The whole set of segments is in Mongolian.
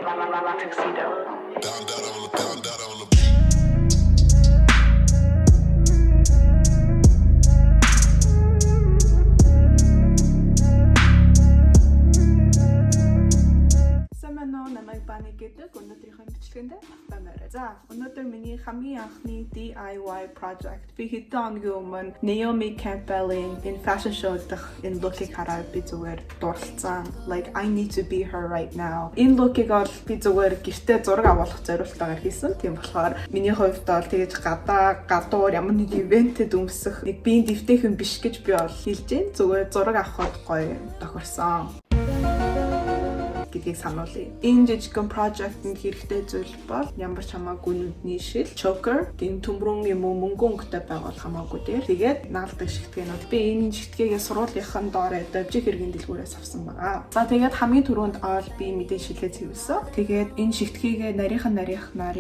tuxedo. Down on the beat. Намайг баны гэдэг өнөөдрийнхөө бичлэгэнд тавьмаарай. За, өнөөдөр миний хамгийн анхны DIY project. Би хэдэн өдрийн өмнө Naomi Campbell-Н энэ fashion show дах энэ look-ийг хараад би зүгээр дурлцсан. Like I need to be her right now. Энэ look-ийг бол би зүгээр гэртээ зураг авах зорилготойгоор хийсэн. Тийм болохоор миний хувьд бол тэгэж гадуур ямар нэг ивентэд өмсөх нэг биеийн дэвтэйхэн биш гэж би бол хэлж байна. Зүгээр зураг авахд гоё тохирсон гэдгийг сануулъя. Энэ жижигхэн project-д хэрэгтэй зүйл бол ямар ч хамаагүй нүдний шил, choker, тийм төмрөн юм уу мөнгөн өнгөтэй байгуул хамаагүй дээр. Тэгээд наалдаг шигтгээнүүд. Би энэ шигтгээгээ сургуулийнхын доор дэвжих хэргийн дэлгүүрээс авсан байгаа. За тэгээд хамгийн түрүүнд оол би мэдээ шилээ цэвэрсэн. Тэгээд энэ шигтгээгээ нарийнхаар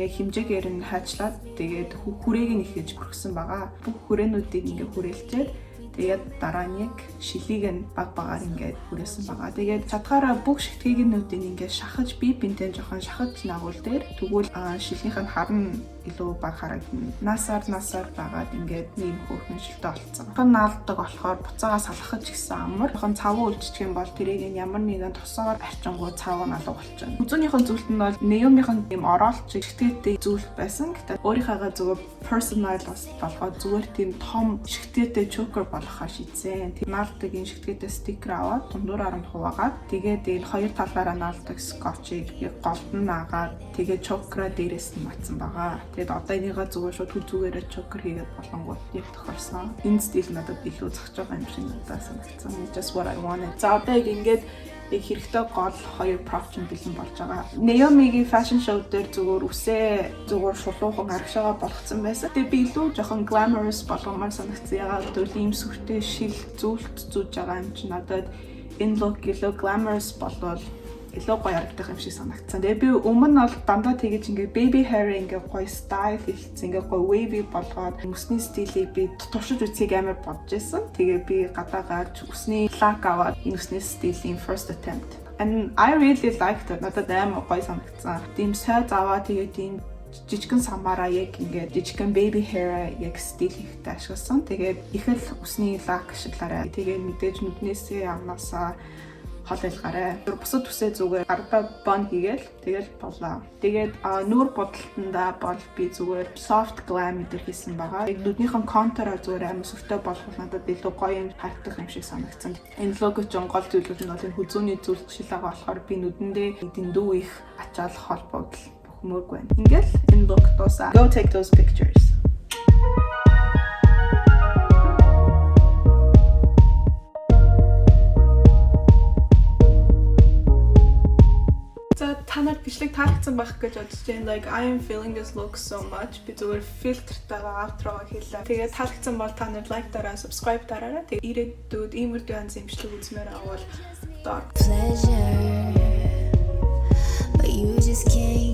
яг хэмжээгээр нь хайчлаад тэгээд хүрээг нь ихэж бүрхсэн байгаа. Бүх хүрээнүүдийг ингээ хүрээлчээд тэгээд дараа нь яг шилийг нь баг багаар ингээд хүрээсэн байгаа. Тэгээд чадхаараа бүх шигтгээгнүүдийг ингээд шахаж бие бинтэн жоохон шахаж нагуул дээр тэгвэл шилнийх нь харна илүү баг харагдана. Насаар байгаад ингээд ийм хөөрхөн шилтэй болцсон. Хон наалдаг болохоор буцаагаа салхаж гисэн амар. Хон цавуу үлдчих юм бол тэрийг ямар нэгэн тосоор арчингуу цавуу налуу болчихно. Үзүүнийхэн зүйлт нь бол Naomi-ийн ийм ороолч шигтгэдэг зүйлт байсан. Гэтэ өөрийнхөө зүгээр personalized болгоод зүгээр тийм том шигтгэдэг choker болохоо шийдсэн. Тэр наалдаг энэ шигтгэдэг стикер аваад дундуураар нь хуваагаад тэгээд энэ хоёр талаараа наалдаг скотчийг яг голд нь наагаад тэгээд choker дээрээс нь матсан байгаа. Тэгээд одоо энийгээ зүгээр шууд хүзүүгээрээ choker хийгээд болонгууд яг тохирсон. Энэ стил надад илүү зогсож байгаа юм шиг надад санагдсан. Just what I wanted. За одоо яг ингээд яг хэрэгтэй гол хоёр project бэлэн болж байгаа. Naomi-гийн fashion show дээр зүгээр үсээ зүгээр шулуухан харагшаага болгоцсон байсан. Тэгээд би илүү жоохон glamorous болгомоор санагдсан. Ягаад гэвэл ийм сүртэй шил зүйлт зүүж байгаа юм чи надад энэ look илүү glamorous болвол илүү гоё харагдах юм шиг санагдсан. Тэгээ би өмнө бол дандаа тэгэж ингээ baby hair ингээ гоё style хийлцэн ингээ гоё wavy болгоод өсний стилийг би туршиж үзье амар бодож байсан. Тэгээ би гадаа гарч өсний lock аваад энэ өсний стилийн first attempt. And I really liked it. Надад амар гоё санагдсан. Тийм сайз аваа тэгээ тийм жижигэн самаараа яг ингээд жижигэн baby hair яг стил хийхтэй ашигласан. Тэгээд их л өсний lock ашиглаарай. Тэгээд мэдээж нүднээсээ амнасаа хол ялгаарай. Бусад үсээ зүгээр ардаа бон хийгээл тэгэл болоо. Тэгээд нүүр бодолтондаа бол би зүгээр soft glam гэдэг хийсэн байгаа. Яг нүднийхэн контураа зүгээр амар сүртэй болгох надад илүү гоё юм харагдах юм шиг санагдсан. Энэ лого ч гол зүйлүүд нь бол энэ хүзүүний зүйл шил байгаа болохоор би нүдэндээ дэндүү их ачаал холбогдол бөхмөөргүй байна. Ингээл энэ лог дуусаа. Go take those pictures. Танад бичлэг таалагдсан байх гэж бодож байна. Like I am feeling this look so much. Би зүгээр фильтртайгаа outro хийлээ. Тэгээд таалагдсан бол та нар like дараа, subscribe дараарай. Тэгээд ирээдүйд ийм үрдүн янз имжлэг үзмээр авал pleasure but you just can't